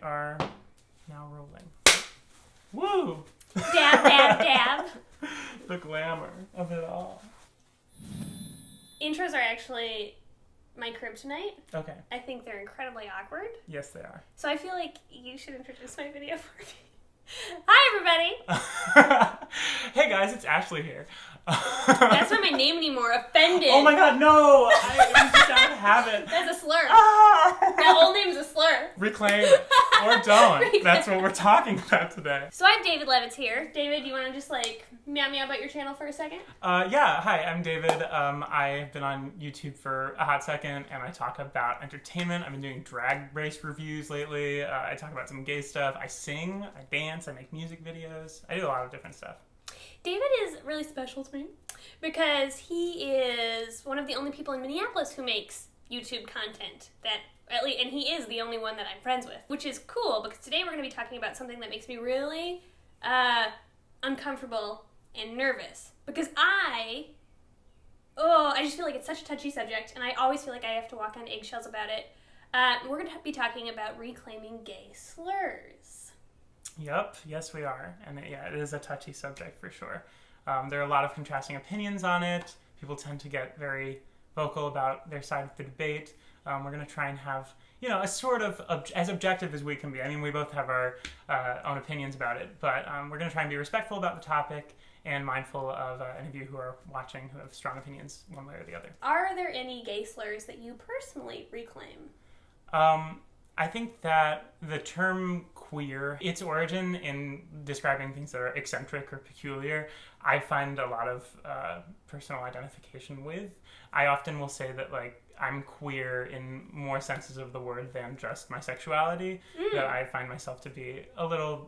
are now rolling. Woo! Dab, dab, dab. The glamour of it all. Intros are actually my kryptonite. Okay. I think they're incredibly awkward. Yes, they are. So I feel like you should introduce my video for me. Hi, everybody. Hey, guys, it's Aschley here. That's not my name anymore. Offended. Oh my god, no! It was just out of habit. That's a slur. Ah! That whole name's a slur. Reclaim it. Or don't. Reclaim. That's what we're talking about today. So I have David Levitz here. David, you want to just meow meow about your channel for a second? Yeah, hi, I'm David. I've been on YouTube for a hot second, and I talk about entertainment. I've been doing drag race reviews lately. I talk about some gay stuff. I sing, I dance, I make music videos. I do a lot of different stuff. David is really special to me because he is one of the only people in Minneapolis who makes YouTube content and he is the only one that I'm friends with, which is cool because today we're going to be talking about something that makes me really uncomfortable and nervous because I just feel like it's such a touchy subject and I always feel like I have to walk on eggshells about it. We're going to be talking about reclaiming gay slurs. Yep, yes we are. And it is a touchy subject for sure. There are a lot of contrasting opinions on it. People tend to get very vocal about their side of the debate. We're going to try and have, a sort of as objective as we can be. I mean, we both have our own opinions about it, but we're going to try and be respectful about the topic and mindful of any of you who are watching who have strong opinions one way or the other. Are there any gay slurs that you personally reclaim? I think that the term queer, its origin in describing things that are eccentric or peculiar, I find a lot of personal identification with. I often will say that, I'm queer in more senses of the word than just my sexuality, that I find myself to be a little,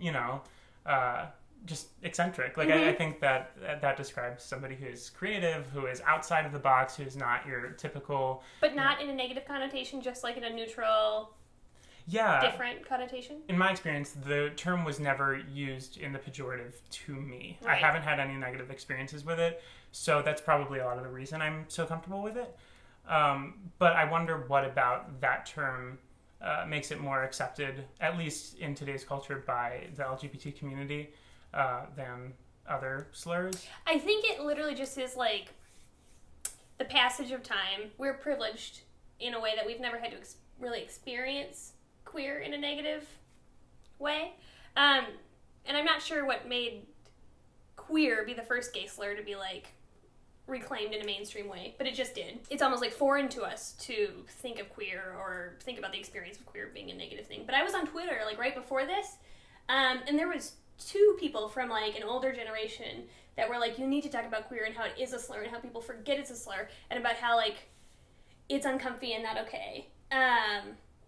just eccentric. I think that describes somebody who is creative, who is outside of the box, who's not your typical... But not in a negative connotation, just like in a neutral... different connotation? In my experience, the term was never used in the pejorative to me. Right. I haven't had any negative experiences with it, so that's probably a lot of the reason I'm so comfortable with it. But I wonder what about that term makes it more accepted, at least in today's culture, by the LGBT community than other slurs. I think it literally just is the passage of time. We're privileged in a way that we've never had to really experience queer in a negative way. And I'm not sure what made queer be the first gay slur to be reclaimed in a mainstream way, but it just did. It's almost foreign to us to think of queer or think about the experience of queer being a negative thing. But I was on Twitter right before this, and there was two people from an older generation that were you need to talk about queer and how it is a slur and how people forget it's a slur and about how it's uncomfy and not okay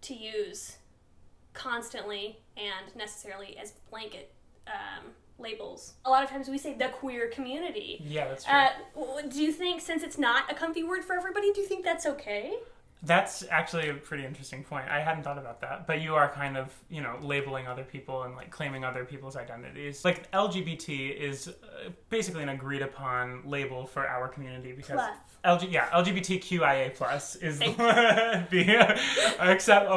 to use constantly and necessarily as blanket labels. A lot of times we say the queer community. Yeah, that's true. Do you think, since it's not a comfy word for everybody, do you think that's okay? That's actually a pretty interesting point. I hadn't thought about that. But you are kind of, labeling other people and claiming other people's identities. LGBT is basically an agreed upon label for our community because LGBTQIA plus is the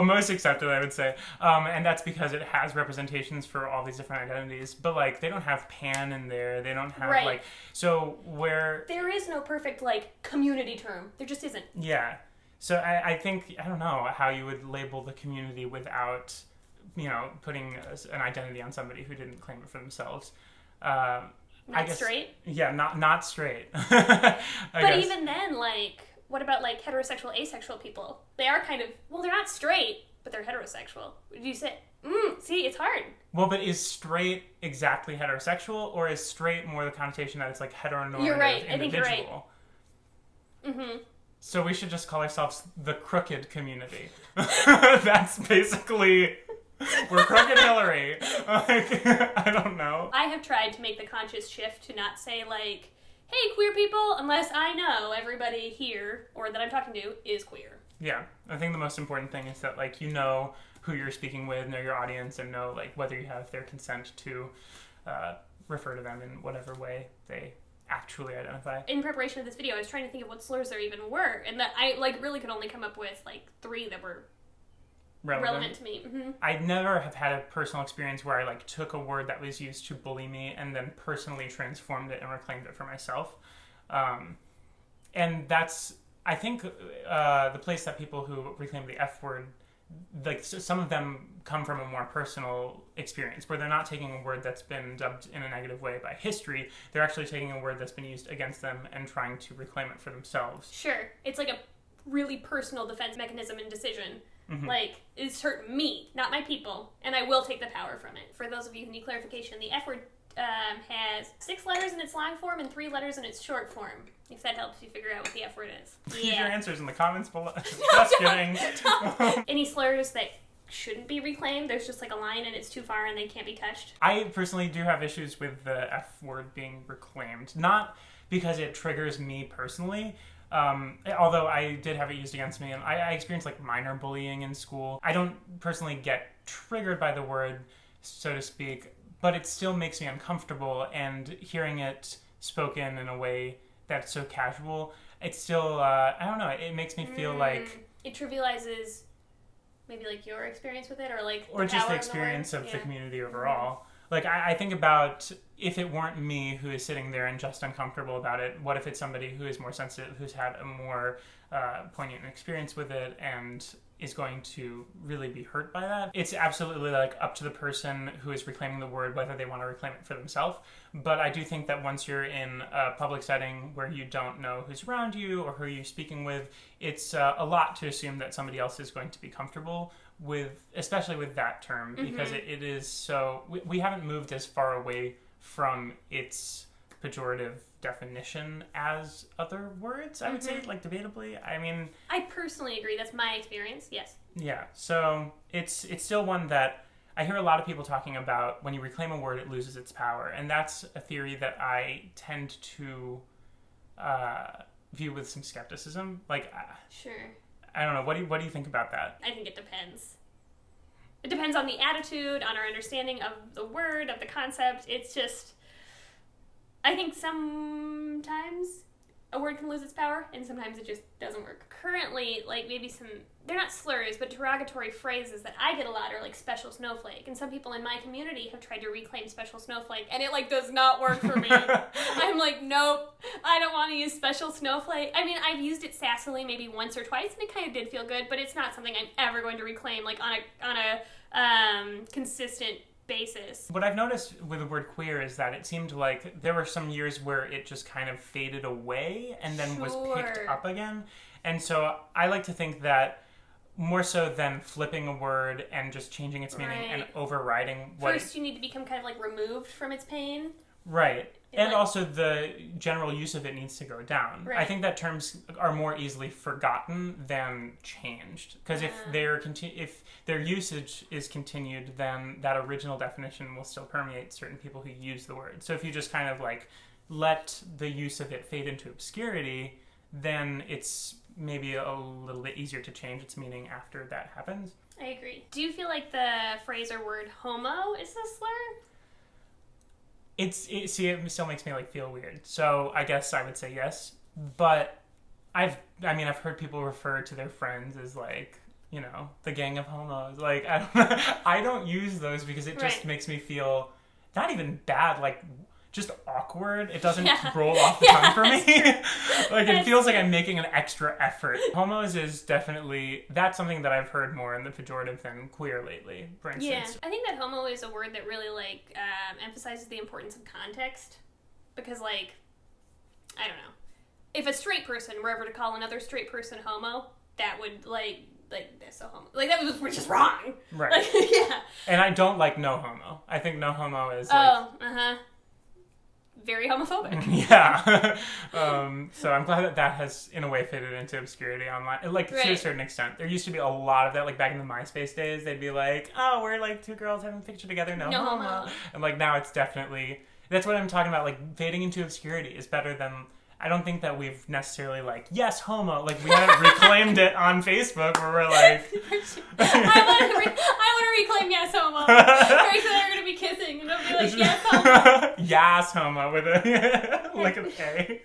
most accepted, I would say. And that's because it has representations for all these different identities. But they don't have pan in there. They don't have so where there is no perfect community term. There just isn't. Yeah. So I think, I don't know how you would label the community without, putting an identity on somebody who didn't claim it for themselves. Not straight? Yeah, not straight. But even then, what about heterosexual, asexual people? They are kind of, they're not straight, but they're heterosexual. Would you say, see, it's hard. Well, but is straight exactly heterosexual, or is straight more the connotation that it's heteronormative? You're right. Individual? I think you're right. Mm-hmm. So we should just call ourselves the crooked community. That's basically... We're crooked Hillary. I don't know. I have tried to make the conscious shift to not say, hey, queer people, unless I know everybody here, or that I'm talking to, is queer. Yeah. I think the most important thing is that, who you're speaking with, know your audience, and know, whether you have their consent to refer to them in whatever way they actually identify. In preparation of this video, I was trying to think of what slurs there even were, and that I really could only come up with 3 that were relevant to me. Mm-hmm. I never have had a personal experience where I like took a word that was used to bully me and then personally transformed it and reclaimed it for myself. And that's, I think, the place that people who reclaim the F word, like some of them come from a more personal experience where they're not taking a word that's been dubbed in a negative way by history. They're actually taking a word that's been used against them and trying to reclaim it for themselves. Sure. It's like a really personal defense mechanism and decision. Mm-hmm. Like, it's hurt me, not my people, and I will take the power from it. For those of you who need clarification, the F word has 6 letters in its long form and 3 letters in its short form. If that helps you figure out what the F word is. Leave your answers in the comments below. Just kidding. Any slurs that shouldn't be reclaimed, there's just like a line and it's too far and they can't be touched. I personally do have issues with the F word being reclaimed. Not because it triggers me personally, although I did have it used against me, and I experienced like minor bullying in school. I don't personally get triggered by the word, so to speak, but it still makes me uncomfortable, and hearing it spoken in a way that's so casual, it's still, I don't know, it makes me feel like... It trivializes maybe like your experience with it, or like or just the experience of the community overall. Like, I think about if it weren't me who is sitting there and just uncomfortable about it, what if it's somebody who is more sensitive, who's had a more poignant experience with it and is going to really be hurt by that? It's absolutely like up to the person who is reclaiming the word whether they want to reclaim it for themselves. But I do think that once you're in a public setting where you don't know who's around you or who you're speaking with, it's a lot to assume that somebody else is going to be comfortable with, especially with that term, because it is so... We haven't moved as far away from its pejorative definition as other words, I would say, like, debatably. I mean... I personally agree. That's my experience, yes. Yeah, so it's still one that I hear a lot of people talking about. When you reclaim a word, it loses its power, and that's a theory that I tend to view with some skepticism. Like, sure. I don't know. What do you think about that? I think it depends. It depends on the attitude, on our understanding of the word, of the concept. It's just... I think sometimes a word can lose its power, and sometimes it just doesn't work. Currently, like, maybe some... They're not slurs, but derogatory phrases that I get a lot are, like, special snowflake. And some people in my community have tried to reclaim special snowflake, and it, like, does not work for me. I'm like, nope, I don't want to use special snowflake. I mean, I've used it sassily maybe once or twice, and it kind of did feel good, but it's not something I'm ever going to reclaim, like, on a consistent basis. What I've noticed with the word queer is that it seemed like there were some years where it just kind of faded away and then was picked up again. And so I like to think that more so than flipping a word and just changing its meaning and overriding what... First, you need to become kind of like removed from its pain. Right. And also the general use of it needs to go down. Right. I think that terms are more easily forgotten than changed. Because if their usage is continued, then that original definition will still permeate certain people who use the word. So if you just kind of like let the use of it fade into obscurity, then it's maybe a little bit easier to change its meaning after that happens. I agree. Do you feel like the phrase or word homo is a slur? It still makes me like feel weird. So I guess I would say yes. But I've heard people refer to their friends as like, you know, the gang of homos. Like, I don't use those because it just makes me feel not even bad, like just awkward. It doesn't roll off the tongue for me. Like, it feels like I'm making an extra effort. Homos is definitely, that's something that I've heard more in the pejorative than queer lately, for instance. Yeah, I think that homo is a word that really, like, emphasizes the importance of context. Because, like, I don't know. If a straight person were ever to call another straight person homo, that would, like that's so homo. Like, that was just wrong. Right. Like, yeah. And I don't like no homo. I think no homo is, like... very homophobic. Yeah. So I'm glad that has, in a way, faded into obscurity online. Like, to a certain extent. There used to be a lot of that, like, back in the MySpace days. They'd be like, oh, we're, like, two girls having a picture together, no homo. And, like, now it's definitely... That's what I'm talking about. Like, fading into obscurity is better than... I don't think that we've necessarily, like, yes, homo. Like, we haven't reclaimed it on Facebook where we're like... I want to reclaim yes, homo. Very soon they're going to be kissing and they'll be like, yes, homo. Yes, homo with a... like an A.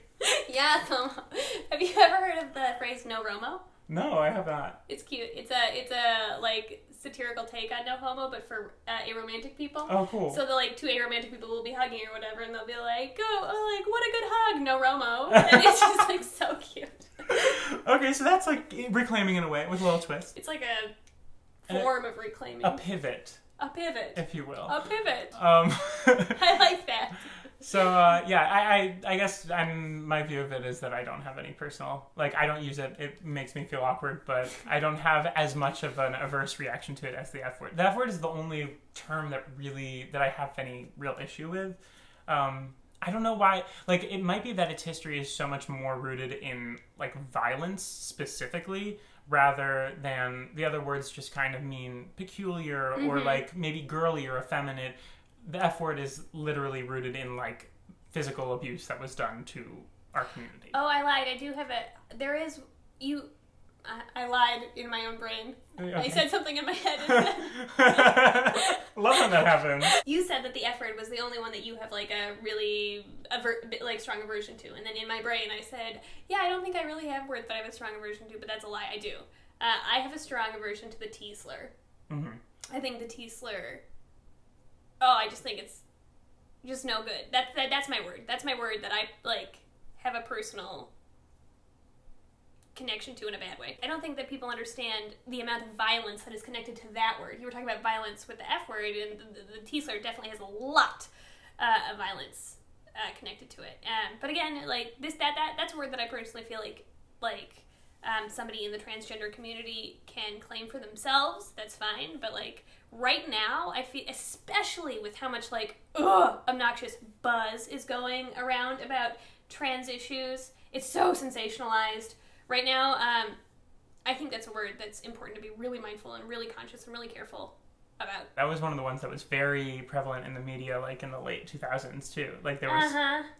Yes, homo. Have you ever heard of the phrase no Romo? No, I have not. It's cute. It's a like satirical take on no homo, but for aromantic people. Oh, cool. So the like two aromantic people will be hugging or whatever, and they'll be like, "Oh, like what a good hug, no Romo," and it's just like so cute. Okay, so that's like reclaiming in a way with a little twist. It's like a form of reclaiming. A pivot. A pivot. If you will. A pivot. I like that. So, yeah, I guess my view of it is that I don't have any personal, like, I don't use it. It makes me feel awkward, but I don't have as much of an averse reaction to it as the F word. The F word is the only term that I have any real issue with. I don't know why, like, it might be that its history is so much more rooted in, like, violence specifically, rather than the other words just kind of mean peculiar or, like, maybe girly or effeminate. The F word is literally rooted in, like, physical abuse that was done to our community. Oh, I lied. I do have there is, I lied in my own brain. Okay. I said something in my head. Love when that happens. You said that the F word was the only one that you have, like, a really, strong aversion to. And then in my brain I said, yeah, I don't think I really have words that I have a strong aversion to, but that's a lie. I do. I have a strong aversion to the T slur. Mm-hmm. I think the T slur... Oh, I just think it's just no good. That's my word. That's my word that I, like, have a personal connection to in a bad way. I don't think that people understand the amount of violence that is connected to that word. You were talking about violence with the F word, and the T slur definitely has a lot of violence connected to it. But again, like, that's a word that I personally feel like somebody in the transgender community can claim for themselves. That's fine, but, like, right now, I feel, especially with how much, like, obnoxious buzz is going around about trans issues, it's so sensationalized. Right now, I think that's a word that's important to be really mindful and really conscious and really careful about. That was one of the ones that was very prevalent in the media, like, in the late 2000s, too. Like, there was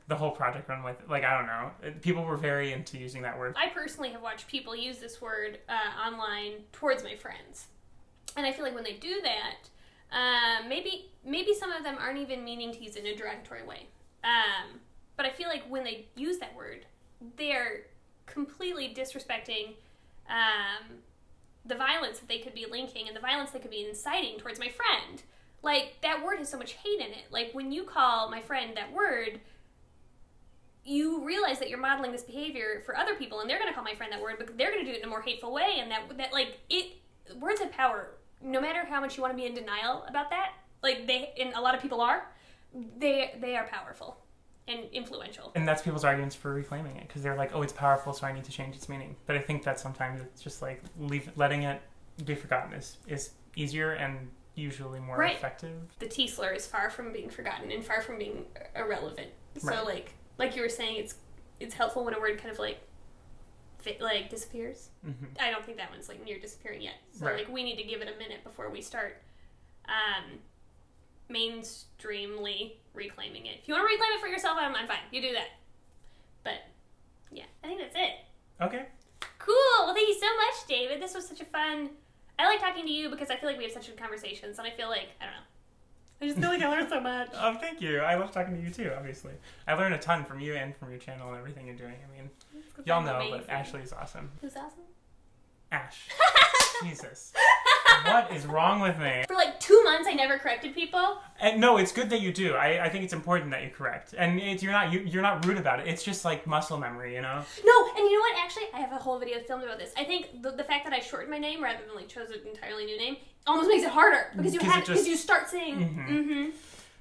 the whole Project Run with, like, I don't know. People were very into using that word. I personally have watched people use this word online towards my friends. And I feel like when they do that, maybe some of them aren't even meaning to use it in a derogatory way. But I feel like when they use that word, they're completely disrespecting the violence that they could be linking and the violence they could be inciting towards my friend. Like, that word has so much hate in it. Like, when you call my friend that word, you realize that you're modeling this behavior for other people, and they're going to call my friend that word, but they're going to do it in a more hateful way, and that like, words have power. No matter how much you want to be in denial about that, like, and a lot of people are, they are powerful and influential. And that's people's arguments for reclaiming it, because they're like, oh, it's powerful, so I need to change its meaning. But I think that sometimes it's just like letting it be forgotten is easier and usually more effective. The T slur is far from being forgotten and far from being irrelevant. So like you were saying, it's helpful when a word kind of like disappears. Mm-hmm. I don't think that one's like near disappearing yet. So like we need to give it a minute before we start mainstreamly reclaiming it. If you want to reclaim it for yourself, I'm fine. You do that. But yeah, I think that's it. Okay. Cool. Well, thank you so much, David. This was such a fun... I like talking to you because I feel like we have such good conversations, and I feel like, I don't know. I just feel like I learned so much. Oh, thank you. I love talking to you too, obviously. I learned a ton from you and from your channel and everything you're doing. I mean, y'all know, amazing. But Aschley is awesome. Who's awesome? Ash. Jesus. What is wrong with me? For like 2 months, I never corrected people. And no, it's good that you do. I think it's important that you correct, and you're not rude about it. It's just like muscle memory, you know. No, and you know what? Actually, I have a whole video filmed about this. I think the fact that I shortened my name rather than like chose an entirely new name almost makes it harder because you start saying. Mm-hmm. Mm-hmm.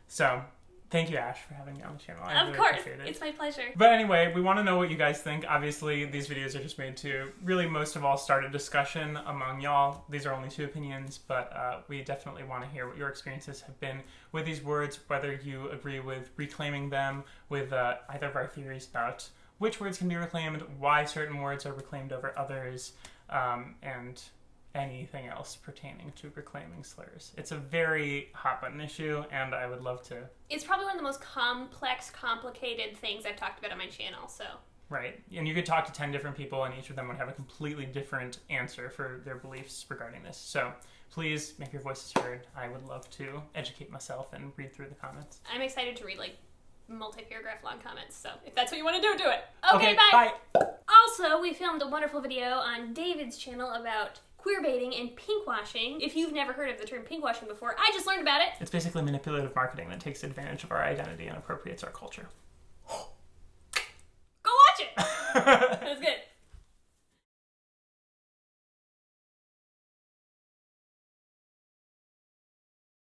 So. Thank you, Ash, for having me on the channel. I really appreciate it. It's my pleasure. But anyway, we want to know what you guys think. Obviously, these videos are just made to really, most of all, start a discussion among y'all. These are only 2 opinions, but we definitely want to hear what your experiences have been with these words, whether you agree with reclaiming them, with either of our theories about which words can be reclaimed, why certain words are reclaimed over others, and anything else pertaining to reclaiming slurs. It's a very hot-button issue, and I would love to... It's probably one of the most complex, complicated things I've talked about on my channel, so... Right. And you could talk to 10 different people, and each of them would have a completely different answer for their beliefs regarding this. So please make your voices heard. I would love to educate myself and read through the comments. I'm excited to read, like, multi-paragraph long comments. So if that's what you want to do, do it. Okay, bye. Also, we filmed a wonderful video on David's channel about queer baiting and pinkwashing. If you've never heard of the term pinkwashing before, I just learned about it. It's basically manipulative marketing that takes advantage of our identity and appropriates our culture. Go watch it! That was good.